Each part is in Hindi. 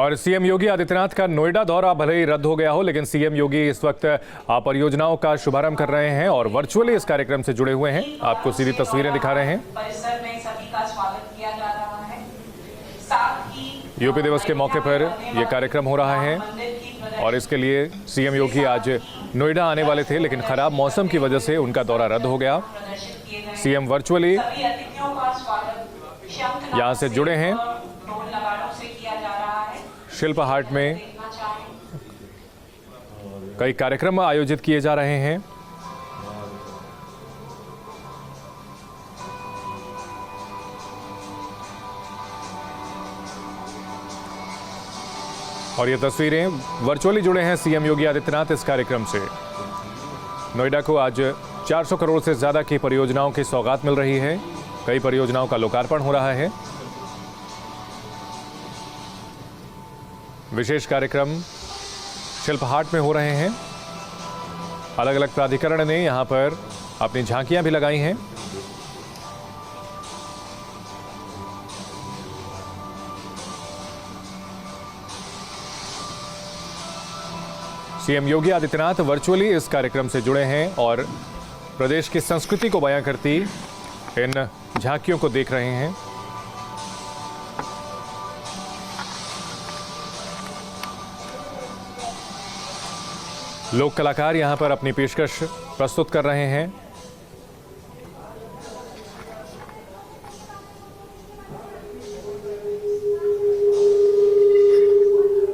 और सीएम योगी आदित्यनाथ का नोएडा दौरा भले ही रद्द हो गया हो, लेकिन सीएम योगी इस वक्त परियोजनाओं का शुभारंभ कर रहे हैं और वर्चुअली इस कार्यक्रम से जुड़े हुए हैं। आपको सीधी तस्वीरें दिखा रहे हैं। परिसर में सभी का स्वागत किया जा रहा है। साथ ही यूपी दिवस के मौके पर यह कार्यक्रम हो रहा है और इसके लिए सीएम योगी आज नोएडा आने वाले थे, लेकिन खराब मौसम की वजह से उनका दौरा रद्द हो गया। सीएम वर्चुअली यहां से जुड़े हैं। शिल्प हाट में कई कार्यक्रम आयोजित किए जा रहे हैं। और ये तस्वीरें वर्चुअली जुड़े हैं सीएम योगी आदित्यनाथ इस कार्यक्रम से। नोएडा को आज 400 करोड़ से ज्यादा की परियोजनाओं की सौगात मिल रही है। कई परियोजनाओं का लोकार्पण हो रहा है। विशेष कार्यक्रम शिल्प हाट में हो रहे हैं। अलग अलग प्राधिकरण ने यहां पर अपनी झांकियां भी लगाई हैं। सीएम योगी आदित्यनाथ वर्चुअली इस कार्यक्रम से जुड़े हैं और प्रदेश की संस्कृति को बयां करती इन झांकियों को देख रहे हैं। लोक कलाकार यहां पर अपनी पेशकश प्रस्तुत कर रहे हैं।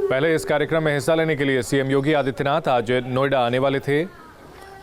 पहले इस कार्यक्रम में हिस्सा लेने के लिए सीएम योगी आदित्यनाथ आज नोएडा आने वाले थे,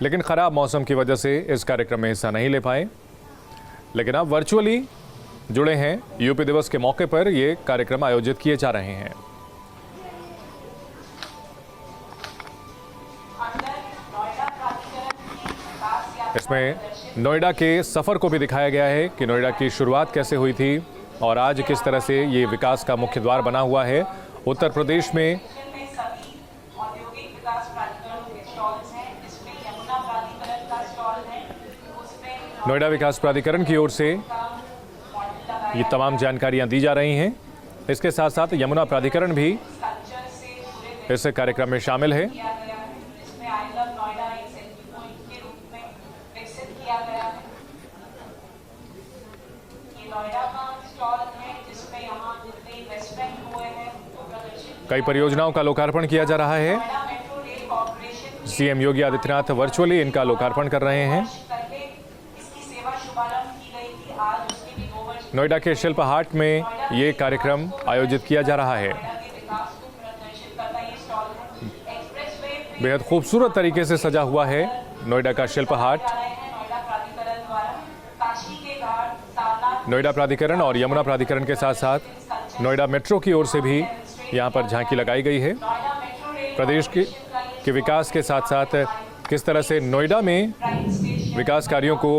लेकिन खराब मौसम की वजह से इस कार्यक्रम में हिस्सा नहीं ले पाए। लेकिन अब वर्चुअली जुड़े हैं। यूपी दिवस के मौके पर ये कार्यक्रम आयोजित किए जा रहे हैं। इसमें नोएडा के सफर को भी दिखाया गया है कि नोएडा की शुरुआत कैसे हुई थी और आज किस तरह से ये विकास का मुख्य द्वार बना हुआ है। उत्तर प्रदेश में नोएडा विकास प्राधिकरण की ओर से ये तमाम जानकारियां दी जा रही हैं। इसके साथ साथ यमुना प्राधिकरण भी इस कार्यक्रम में शामिल है। कई परियोजनाओं का लोकार्पण किया जा रहा है। सीएम योगी आदित्यनाथ वर्चुअली इनका लोकार्पण कर रहे हैं। नोएडा के शिल्प हाट में ये कार्यक्रम आयोजित किया जा रहा है। बेहद खूबसूरत तरीके से सजा हुआ है नोएडा का शिल्प हाट। नोएडा प्राधिकरण और यमुना प्राधिकरण के साथ साथ नोएडा मेट्रो की ओर से भी यहाँ पर झांकी लगाई गई है। प्रदेश के विकास के साथ साथ किस तरह से नोएडा में विकास कार्यों को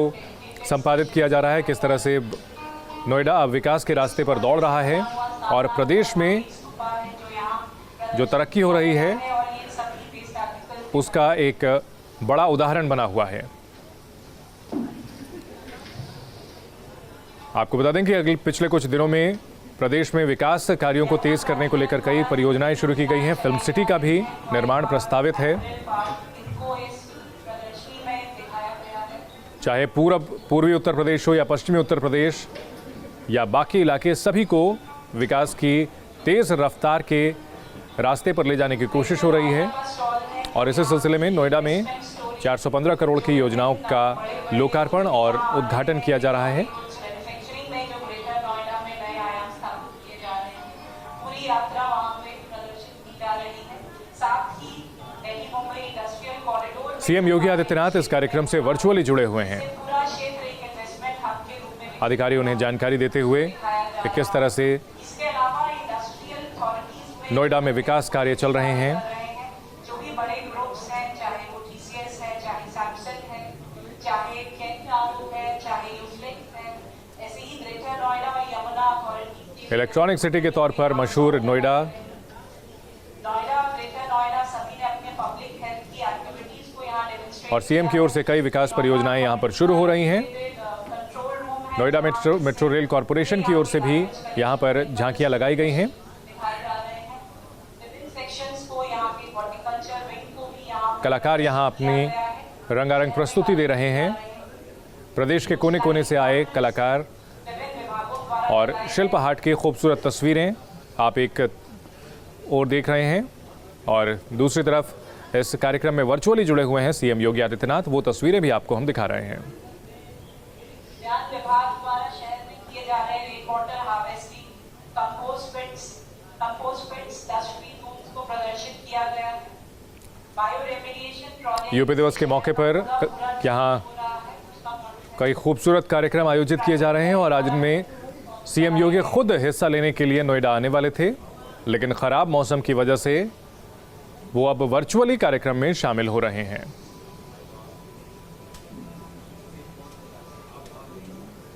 संपादित किया जा रहा है, किस तरह से नोएडा अब विकास के रास्ते पर दौड़ रहा है और प्रदेश में जो तरक्की हो रही है उसका एक बड़ा उदाहरण बना हुआ है। आपको बता दें कि पिछले कुछ दिनों में प्रदेश में विकास कार्यों को तेज करने को लेकर कई परियोजनाएं शुरू की गई हैं। फिल्म सिटी का भी निर्माण प्रस्तावित है। चाहे पूर्वी उत्तर प्रदेश हो या पश्चिमी उत्तर प्रदेश या बाकी इलाके, सभी को विकास की तेज रफ्तार के रास्ते पर ले जाने की कोशिश हो रही है। और इसी सिलसिले में नोएडा में 415 करोड़ की योजनाओं का लोकार्पण और उद्घाटन किया जा रहा है। सीएम योगी आदित्यनाथ इस कार्यक्रम से वर्चुअली जुड़े हुए हैं। अधिकारियों ने जानकारी देते हुए कि किस तरह से नोएडा में विकास कार्य चल रहे हैं। जो भी बड़े ग्रुप्स हैं, चाहे वो टीसीएस है, चाहे सैमसंग है, चाहे केंट है, चाहे यूफ्लेक्स है, ऐसे ही ग्रेटर नोएडा और यमुना अथॉरिटी इलेक्ट्रॉनिक सिटी के तौर पर मशहूर नोएडा और सीएम की ओर से कई विकास परियोजनाएं यहां पर शुरू हो रही हैं। नोएडा मेट्रो रेल कॉरपोरेशन की ओर से भी यहां पर झांकियां लगाई गई हैं। सेक्शंस को यहाँ पे हॉर्टिकल्चर विंग को भी यहाँ कलाकार यहाँ अपनी रंगारंग प्रस्तुति दे रहे हैं। प्रदेश के कोने कोने से आए कलाकार विभिन्न विभागों द्वारा और शिल्प हाट की खूबसूरत तस्वीरें आप एक और देख रहे हैं और दूसरी तरफ इस कार्यक्रम में वर्चुअली जुड़े हुए हैं सीएम योगी आदित्यनाथ। वो तस्वीरें भी आपको हम दिखा रहे हैं। उद्यान विभाग द्वारा शहर में किए जा रहे rain water harvesting, compost pits, dustbin rooms को प्रदर्शित किया गया। बायो रेमेडिएशन प्रोजेक्ट यूपी दिवस के मौके पर यहाँ कई खूबसूरत कार्यक्रम आयोजित किए जा रहे हैं और आज इनमें सीएम योगी खुद हिस्सा लेने के लिए नोएडा आने वाले थे, लेकिन खराब मौसम की वजह से वो अब वर्चुअली कार्यक्रम में शामिल हो रहे हैं।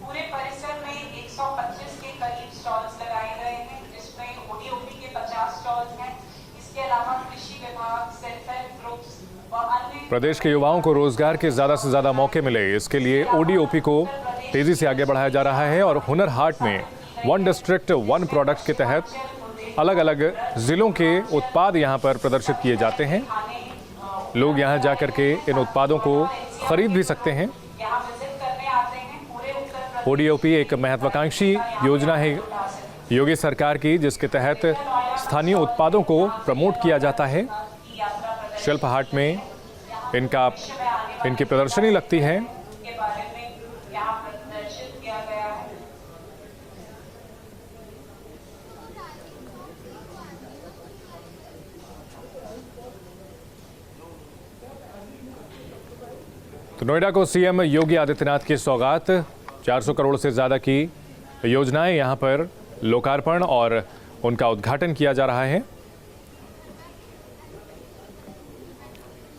पूरे परिसर में 125 के करीब स्टॉल्स लगाए गए हैं, जिसमें ओडीओपी के 50 स्टॉल्स हैं। इसके अलावा कृषि विभाग, सेल्फ हेल्प ग्रुप्स और अन्य प्रदेश के युवाओं को रोजगार के ज्यादा से ज्यादा मौके मिले, इसके लिए ओडीओपी को तेजी से आगे बढ़ाया जा रहा है और हुनर हाट में वन डिस्ट्रिक्ट वन प्रोडक्ट के तहत अलग अलग जिलों के उत्पाद यहां पर प्रदर्शित किए जाते हैं। लोग यहां जाकर के इन उत्पादों को खरीद भी सकते हैं। यहाँ विजिट करने आते हैं। पूरे उत्तर प्रदेश ओडीओपी एक महत्वाकांक्षी योजना है योगी सरकार की, जिसके तहत स्थानीय उत्पादों को प्रमोट किया जाता है। की यात्रा प्रदर्शन शिल्प हाट में इनकी प्रदर्शनी लगती है। के बारे में यहाँ प्रदर्शित किया गया है। तो नोएडा को सीएम योगी आदित्यनाथ की सौगात, 400 करोड़ से ज्यादा की योजनाएं यहां पर लोकार्पण और उनका उद्घाटन किया जा रहा है।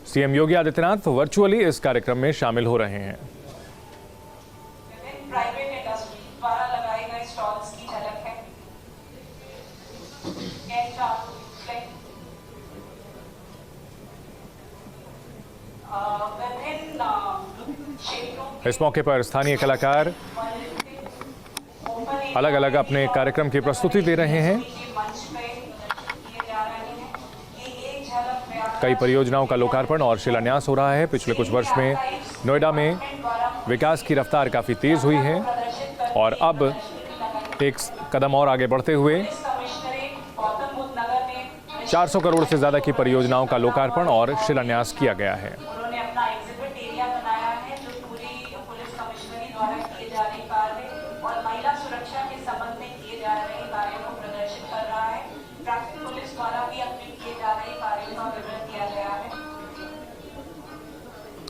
सीएम योगी आदित्यनाथ वर्चुअली इस कार्यक्रम में शामिल हो रहे हैं। विभिन्न प्राइवेट इंडस्ट्री द्वारा लगाए गए स्टॉल्स की झलक है। कैंट चालू विभिन्न क्षेत्रों इस मौके पर स्थानीय कलाकार अलग अलग अपने कार्यक्रम की प्रस्तुति दे रहे हैं। के मंच पे किए जा रहे हैं। ये एक झलक व्यापार कई परियोजनाओं का लोकार्पण और शिलान्यास हो रहा है। पिछले कुछ वर्ष में नोएडा में विकास की रफ्तार काफ़ी तेज़ हुई है और अब एक कदम और आगे बढ़ते हुए कमिश्नरेट गौतम बुद्ध नगर में 400 करोड़ से ज़्यादा की परियोजनाओं का लोकार्पण और शिलान्यास किया गया है। उन्होंने अपना एग्जिबिट एरिया बनाया है, जो पूरी पुलिस कमिश्नरी द्वारा किए जा रहे कार्य और महिला सुरक्षा के संबंध में किए जा रहे कार्यों को प्रदर्शित कर रहा है। ट्रैफिक पुलिस द्वारा भी अपने किए जा रहे कार्यों का विवरण दिया गया है।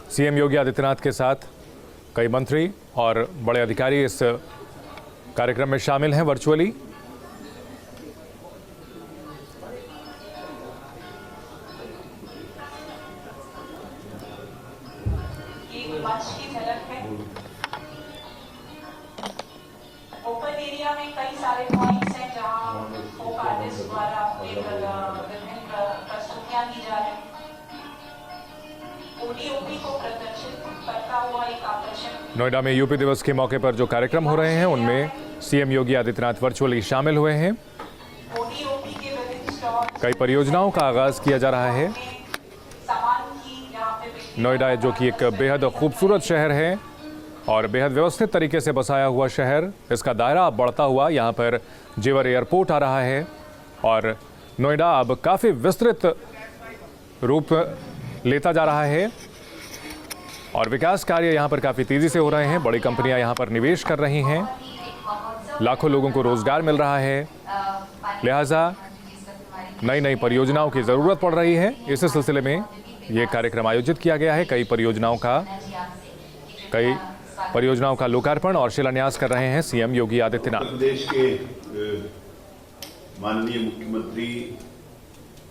सीएम योगी आदित्यनाथ के साथ कई मंत्री और बड़े अधिकारी इस कार्यक्रम में शामिल हैं वर्चुअली। ये मंच की झलक है। ओपन एरिया में कई सारे पॉइंट्स हैं जहां फोक आर्टिस्ट द्वारा अपने विभिन्न प्रस्तुतियां की जा रही हैं। ओडीओपी को प्रदर्शित करता हुआ एक आकर्षण नोएडा में यूपी दिवस के मौके पर जो कार्यक्रम हो रहे हैं उनमें सीएम योगी आदित्यनाथ वर्चुअली शामिल हुए हैं। ओडीओपी के विभिन्न स्टॉल कई परियोजनाओं का आगाज किया जा रहा है। सामान की यहाँ पे बिक्री नोएडा जो कि एक बेहद खूबसूरत शहर है और बेहद व्यवस्थित तरीके से बसाया हुआ शहर, इसका दायरा अब बढ़ता हुआ यहाँ पर जेवर एयरपोर्ट आ रहा है और नोएडा अब काफ़ी विस्तृत रूप लेता जा रहा है और विकास कार्य यहाँ पर काफ़ी तेज़ी से हो रहे हैं। बड़ी कंपनियाँ यहाँ पर निवेश कर रही हैं, लाखों लोगों को रोज़गार मिल रहा है, लिहाजा नई नई परियोजनाओं की ज़रूरत पड़ रही है। इस सिलसिले में ये कार्यक्रम आयोजित किया गया है। कई परियोजनाओं का लोकार्पण और शिलान्यास कर रहे हैं सीएम योगी आदित्यनाथ। उत्तर प्रदेश के माननीय मुख्यमंत्री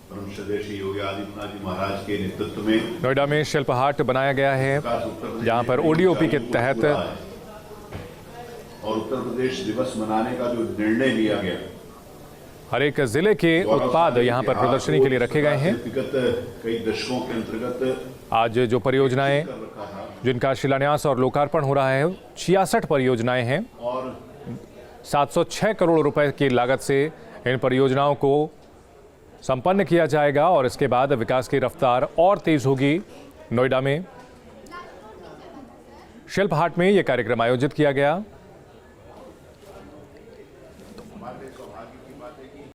परम श्रद्धेय श्री योगी आदित्यनाथ जी महाराज के नेतृत्व में नोएडा में शिल्प हाट बनाया गया है, जहां पर ओडीओपी के तहत और उत्तर प्रदेश दिवस मनाने का जो निर्णय लिया गया, हर एक जिले के उत्पाद यहां पर प्रदर्शनी के लिए रखे गए हैं। विगत कई दशकों के अंतर्गत आज जो परियोजनाएं जिनका शिलान्यास और लोकार्पण हो रहा है, 66 परियोजनाएं हैं और 706 करोड़ रुपए की लागत से इन परियोजनाओं को संपन्न किया जाएगा और इसके बाद विकास की रफ्तार और तेज होगी। नोएडा में शिल्प हाट में यह कार्यक्रम आयोजित किया गया।